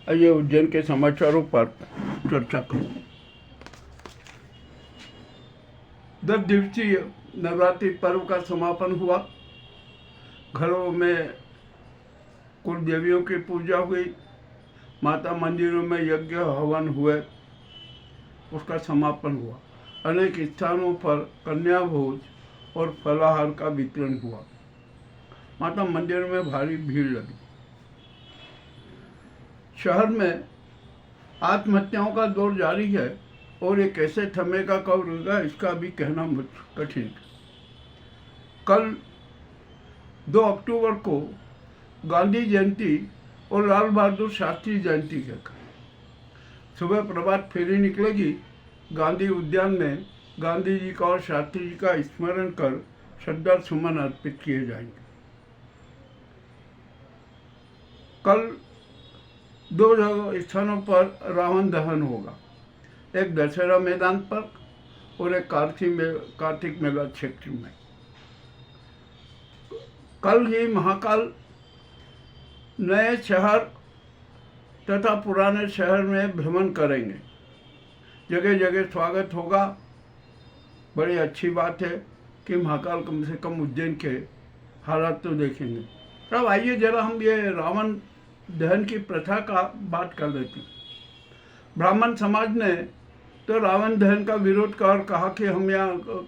आइए उज्जैन के समाचारों पर चर्चा करूँ। 10 दिवसीय नवरात्रि पर्व का समापन हुआ। घरों में कुल देवियों की पूजा हुई, माता मंदिरों में यज्ञ हवन हुए, उसका समापन हुआ। अनेक स्थानों पर कन्या भोज और फलाहार का वितरण हुआ। माता मंदिर में भारी भीड़ लगी। शहर में आत्महत्याओं का दौर जारी है और ये कैसे थमेगा, कब रुकेगा, इसका भी कहना कठिन है। कल 2 अक्टूबर को गांधी जयंती और लाल बहादुर शास्त्री जयंती है। सुबह प्रभात फेरी निकलेगी। गांधी उद्यान में गांधी जी का और शास्त्री जी का स्मरण कर श्रद्धा सुमन अर्पित किए जाएंगे। कल 2 स्थानों पर रावण दहन होगा, एक दशहरा मैदान पर और एक कार्तिक मेला क्षेत्र में। कल ही महाकाल नए शहर तथा पुराने शहर में भ्रमण करेंगे। जगह जगह स्वागत होगा। बड़ी अच्छी बात है कि महाकाल कम से कम उज्जैन के हालात तो देखेंगे। अब आइए जरा हम ये रावण दहन की प्रथा का बात कर लेते हैं। ब्राह्मण समाज ने तो रावण दहन का विरोध कर कहा कि हम यहाँ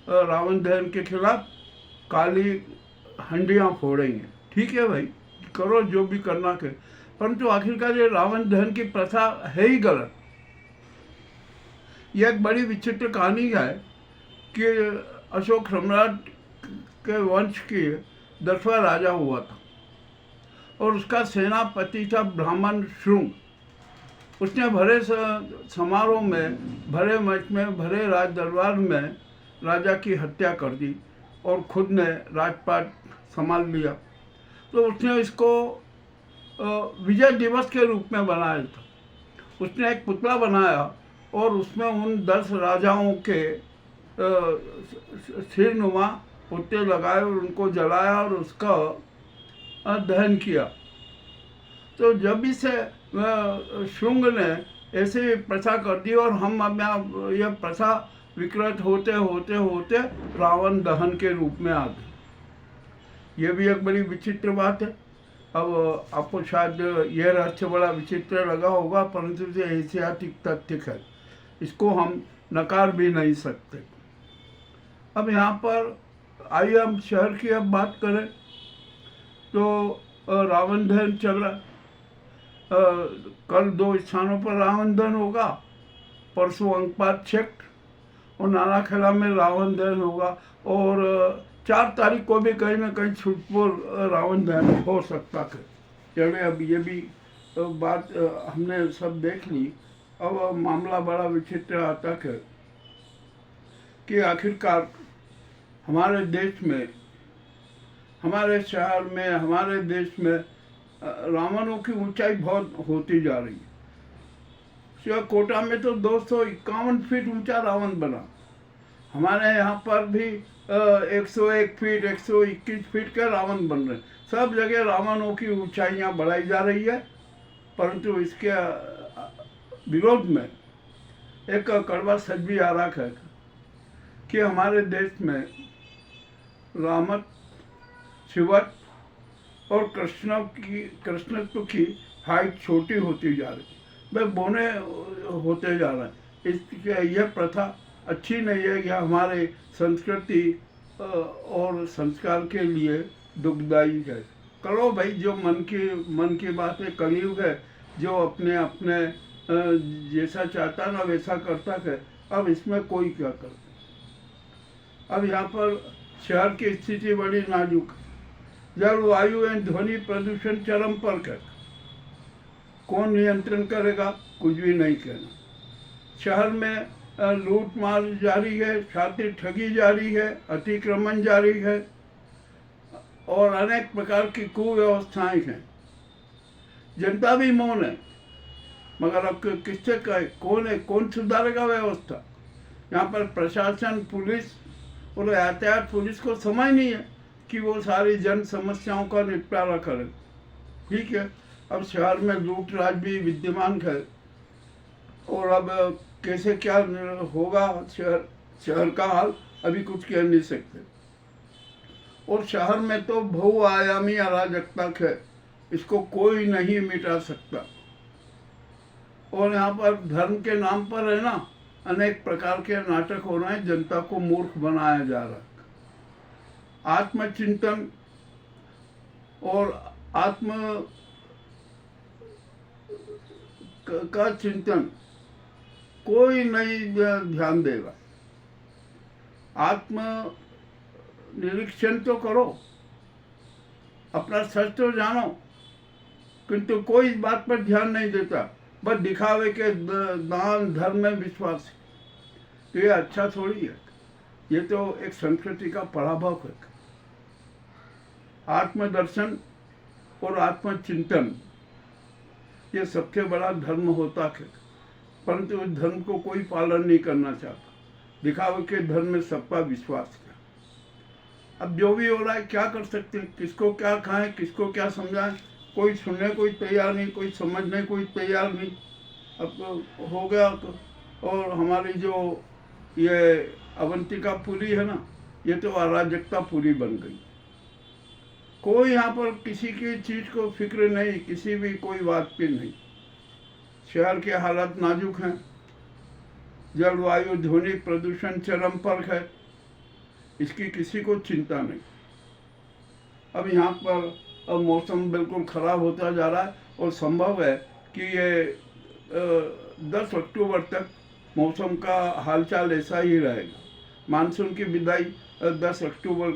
रावण दहन के खिलाफ काली हंडियाँ फोड़ेंगे। ठीक है भाई, करो जो भी करना के, परंतु आखिरकार ये रावण दहन की प्रथा है ही गलत। यह एक बड़ी विचित्र कहानी है कि अशोक सम्राट के वंश की 10वां राजा हुआ था और उसका सेनापति था ब्राह्मण शुंग। उसने भरे समारोह में, भरे मंच में, भरे राज दरबार में राजा की हत्या कर दी और खुद ने राजपाट संभाल लिया। तो उसने इसको विजय दिवस के रूप में बनाया था। उसने एक पुतला बनाया और उसमें उन 10 राजाओं के सिरनुमा पुतले लगाए और उनको जलाया और उसका दहन किया। तो जब इसे शुंग ने ऐसे प्रथा कर दी और हम अब यहाँ यह प्रथा विकृत होते होते होते रावण दहन के रूप में आ गई। ये भी एक बड़ी विचित्र बात है। अब आपको शायद यह रहस्य बड़ा विचित्र लगा होगा, परंतु ये ऐतिहासिक तथ्य है, इसको हम नकार भी नहीं सकते। अब यहाँ पर आइए हम शहर की अब बात करें तो रावण दहन चल रहा। कल 2 स्थानों पर रावण दहन होगा। परसों अंकपात क्षेत्र और नानाखेड़ा में रावण दहन होगा और 4 तारीख को भी कहीं ना कहीं छुटपुर रावण दहन हो सकता है। चलिए, अब ये भी बात हमने सब देख ली। अब मामला बड़ा विचित्र आता है कि आखिरकार हमारे देश में, हमारे शहर में, हमारे देश में रावणों की ऊंचाई बहुत होती जा रही है। कोटा में तो 251 फीट ऊंचा रावण बना। हमारे यहाँ पर भी 101 फीट, 121 फीट के रावण बन रहे। सब जगह रावणों की ऊंचाइयाँ बढ़ाई जा रही है, परंतु इसके विरोध में एक कड़वा सच भी आ रहा है कि हमारे देश में रामत, शिवत और कृष्णत्व की हाइट छोटी होती जा रही है, वे बोने होते जा रहे हैं। इसकी यह प्रथा अच्छी नहीं है। यह हमारे संस्कृति और संस्कार के लिए दुखदायी है। करो भाई, जो मन की बात है। कलयुग है, जो अपने अपने जैसा चाहता ना वैसा करता है। अब इसमें कोई क्या करता। अब यहाँ पर शहर की स्थिति बड़ी नाजुक है। जल, वायु एवं ध्वनि प्रदूषण चरम पर है। कौन नियंत्रण करेगा, कुछ भी नहीं कहना। शहर में लूट मार जारी है, छात्र ठगी जारी है, अतिक्रमण जारी है और अनेक प्रकार की कुव्यवस्थाएं हैं। जनता भी मौन है, मगर अब किससे कहे, कौन है, कौन सुधारेगा व्यवस्था। यहाँ पर प्रशासन, पुलिस और यातायात पुलिस को समय नहीं है कि वो सारी जन समस्याओं का निपटारा करे। ठीक है, अब शहर में लूट राज भी विद्यमान है, और अब कैसे क्या होगा शहर का हाल अभी कुछ कह नहीं सकते। और शहर में तो बहुआयामी अराजकता है, इसको कोई नहीं मिटा सकता। और यहाँ पर धर्म के नाम पर है ना, अनेक प्रकार के नाटक हो रहे हैं, जनता को मूर्ख बनाया जा रहा है। आत्मचिंतन और आत्म का चिंतन कोई नहीं ध्यान देगा। आत्म निरीक्षण तो करो, अपना सच तो जानो, किंतु कोई इस बात पर ध्यान नहीं देता, बस दिखावे के दान धर्म में विश्वास है। तो ये अच्छा थोड़ी है, ये तो एक संस्कृति का पराभव है। आत्मदर्शन और आत्मचिंतन ये सबसे बड़ा धर्म होता है, परंतु इस धर्म को कोई पालन नहीं करना चाहता। दिखावे के धर्म में सबका विश्वास है। अब जो भी हो रहा है क्या कर सकते हैं, किसको क्या खाएं, किसको क्या समझाएं, कोई सुनने कोई तैयार नहीं, कोई समझने कोई तैयार नहीं। अब तो हो गया तो, और हमारी जो ये अवंतिकापुरी है ना, ये तो अराजकतापुरी बन गई। कोई यहाँ पर किसी की चीज़ को फिक्र नहीं, किसी भी कोई बात पे नहीं। शहर के हालात नाजुक हैं, जलवायु ध्वनि प्रदूषण चरम पर है, इसकी किसी को चिंता नहीं। अब यहाँ पर अब मौसम बिल्कुल ख़राब होता जा रहा है, और संभव है कि ये 10 अक्टूबर तक मौसम का हालचाल ऐसा ही रहेगा। मानसून की विदाई 10 अक्टूबर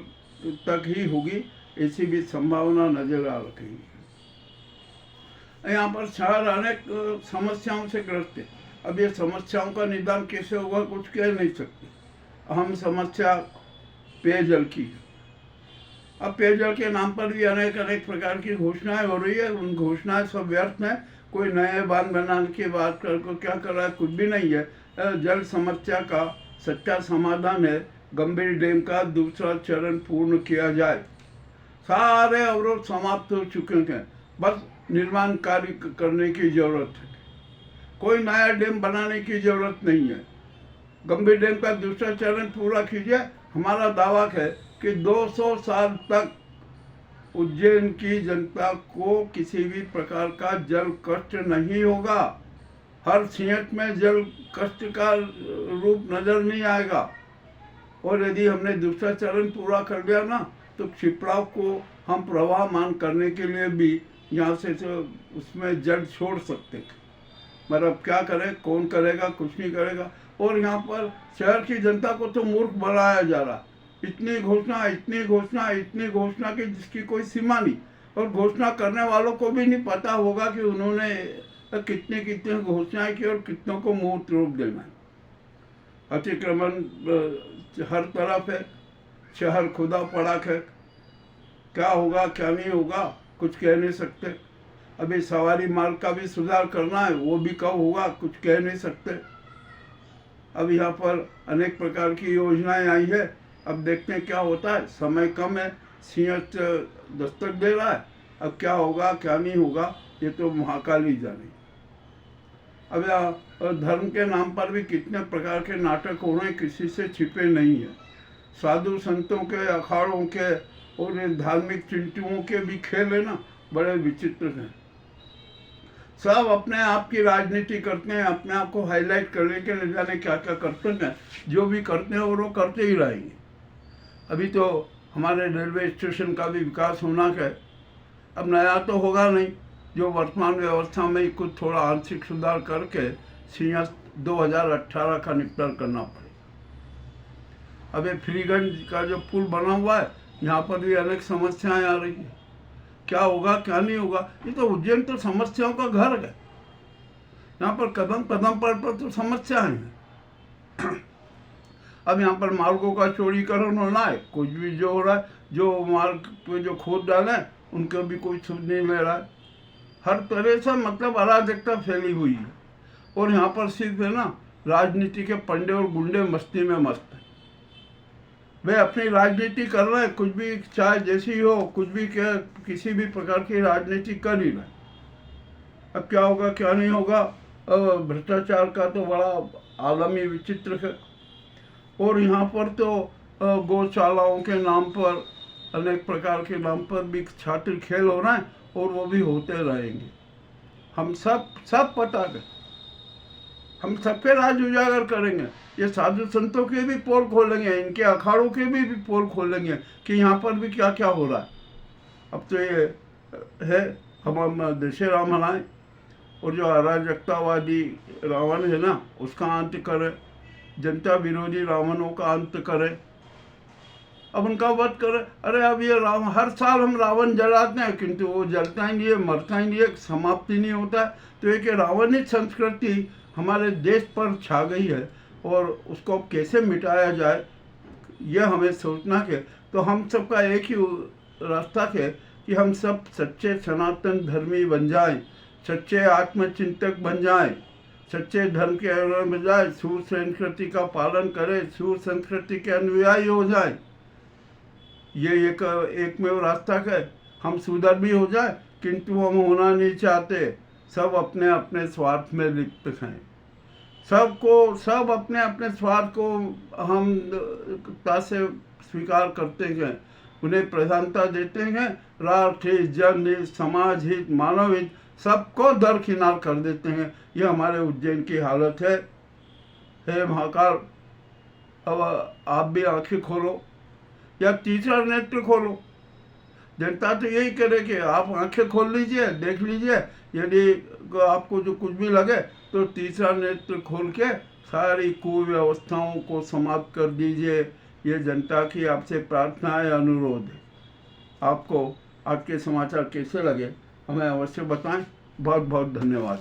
तक ही होगी, ऐसी भी संभावना नजर आ रही है। यहाँ पर शहर अनेक समस्याओं से ग्रस्त है। अब ये समस्याओं का निदान कैसे होगा कुछ कह नहीं सकते। अहम समस्या पेयजल की है। अब पेयजल के नाम पर भी अनेक प्रकार की घोषणाएं हो रही है, उन घोषणाएं सब व्यर्थ हैं। कोई नए बांध बनाने की बात कर को क्या कर रहा है, कुछ भी नहीं है। जल समस्या का सच्चा समाधान है गंभीर डैम का दूसरा चरण पूर्ण किया जाए। सारे अवरोध समाप्त हो चुके हैं, बस निर्माण कार्य करने की जरूरत है। कोई नया डैम बनाने की जरूरत नहीं है। गंभीर डैम का दूसरा चरण पूरा कीजिए। हमारा दावा है कि 200 साल तक उज्जैन की जनता को किसी भी प्रकार का जल कष्ट नहीं होगा। हर सिंहट में जल कष्ट का रूप नजर नहीं आएगा। और यदि हमने दूसरा चरण पूरा कर लिया ना, तो क्षिप्राव को हम प्रवाहमान करने के लिए भी यहाँ से उसमें जल छोड़ सकते हैं। मतलब क्या करें, कौन करेगा, कुछ नहीं करेगा। और यहाँ पर शहर की जनता को तो मूर्ख बनाया जा रहा। इतनी घोषणा, इतनी घोषणा, इतनी घोषणा की जिसकी कोई सीमा नहीं। और घोषणा करने वालों को भी नहीं पता होगा कि उन्होंने कितनी कितनी घोषणाएं की और कितनों को मूर्त रूप देना है। अतिक्रमण हर तरफ है, शहर खुदा पड़ा है। क्या होगा क्या नहीं होगा कुछ कह नहीं सकते। अभी सवारी मार्ग का भी सुधार करना है, वो भी कब होगा कुछ कह नहीं सकते। अब यहाँ पर अनेक प्रकार की योजनाएं आई है, अब देखते हैं क्या होता है। समय कम है, सिंहट दस्तक दे रहा है। अब क्या होगा क्या नहीं होगा ये तो महाकाल ही जाने। अब यहाँ धर्म के नाम पर भी कितने प्रकार के नाटक हो रहे हैं, किसी से छिपे नहीं है। साधु संतों के, अखाड़ों के और धार्मिक चिंटुओं के भी खेल है ना, बड़े विचित्र हैं। सब अपने आप की राजनीति करते हैं, अपने आप को हाईलाइट करने के लिए जाने क्या क्या करते हैं। जो भी करते हैं वो करते ही रहेंगे। अभी तो हमारे रेलवे स्टेशन का भी विकास होना है। अब नया तो होगा नहीं, जो वर्तमान व्यवस्था में कुछ थोड़ा आंशिक सुधार करके सिंहट 2018 का निपटान करना पड़ेगा। अब ये फ्रीगंज का जो पुल बना हुआ है, यहाँ पर भी अनेक समस्याएं आ रही है। क्या होगा क्या नहीं होगा, ये तो उज्जैन तो समस्याओं का घर है। यहाँ पर कदम कदम पर तो समस्याएं हैं। अब यहाँ पर मार्गों का चौड़ीकरण होना है, कुछ भी जो हो रहा है, जो मार्ग पे जो खोद डाले उनका भी कोई सुध नहीं ले रहा है। हर तरह से मतलब अराजकता फैली हुई है। और यहाँ पर सिर्फ है ना, राजनीति के पंडे और गुंडे मस्ती में मस्त हैं। वे अपनी राजनीति कर रहे हैं, कुछ भी चाहे जैसी हो, कुछ भी क्या, किसी भी प्रकार की राजनीति कर ही रहे। अब क्या होगा क्या नहीं होगा, भ्रष्टाचार का तो बड़ा आलमी विचित्र है। और यहाँ पर तो गौशालाओं के नाम पर, अनेक प्रकार के नाम पर भी छात्र खेल हो रहे हैं और वो भी होते रहेंगे। हम सब पता है, हम सबके राज उजागर करेंगे। ये साधु संतों के भी पोल खोलेंगे, इनके अखाड़ों के भी पोल खोलेंगे कि यहाँ पर भी क्या क्या हो रहा है। अब तो ये है, हम दशहरा मनाएं और जो अराजकतावादी रावण है ना, उसका अंत करें, जनता विरोधी रावणों का अंत करें, अब उनका वध करें। अरे अब ये रावण, हर साल हम रावण जलाते हैं किंतु वो जलता ही नहीं है, मरता ही नहीं है, समाप्ति नहीं होता है। तो एक रावणिक संस्कृति हमारे देश पर छा गई है और उसको अब कैसे मिटाया जाए, यह हमें सोचना है। तो हम सबका एक ही रास्ता है कि हम सब सच्चे सनातन धर्मी बन जाएं, सच्चे आत्मचिंतक बन जाएं, सच्चे धर्म के अनुयायी बन जाए, सूर संस्कृति का पालन करें, सूर संस्कृति के अनुयायी हो जाए। ये एकमेव रास्ता है। हम सुधर्मी हो जाए किंतु हम होना नहीं चाहते। सब अपने अपने स्वार्थ में लिप्त हैं, सब अपने अपने स्वार्थ को हम से स्वीकार करते हैं, उन्हें प्रधानता देते हैं। राष्ट्र हित, जन हित, समाज हित, मानव हित सबको दरकिनार कर देते हैं। यह हमारे उज्जैन की हालत है। हे महाकाल, अब आप भी आंखें खोलो या तीसरा नेत्र खोलो। जनता तो यही करे कि आप आंखें खोल लीजिए, देख लीजिए, यदि आपको जो कुछ भी लगे तो तीसरा नेत्र खोल के सारी कुव्यवस्थाओं को समाप्त कर दीजिए। ये जनता की आपसे प्रार्थना है, अनुरोध है। आपको आज के समाचार कैसे लगे हमें अवश्य बताएं। बहुत बहुत धन्यवाद।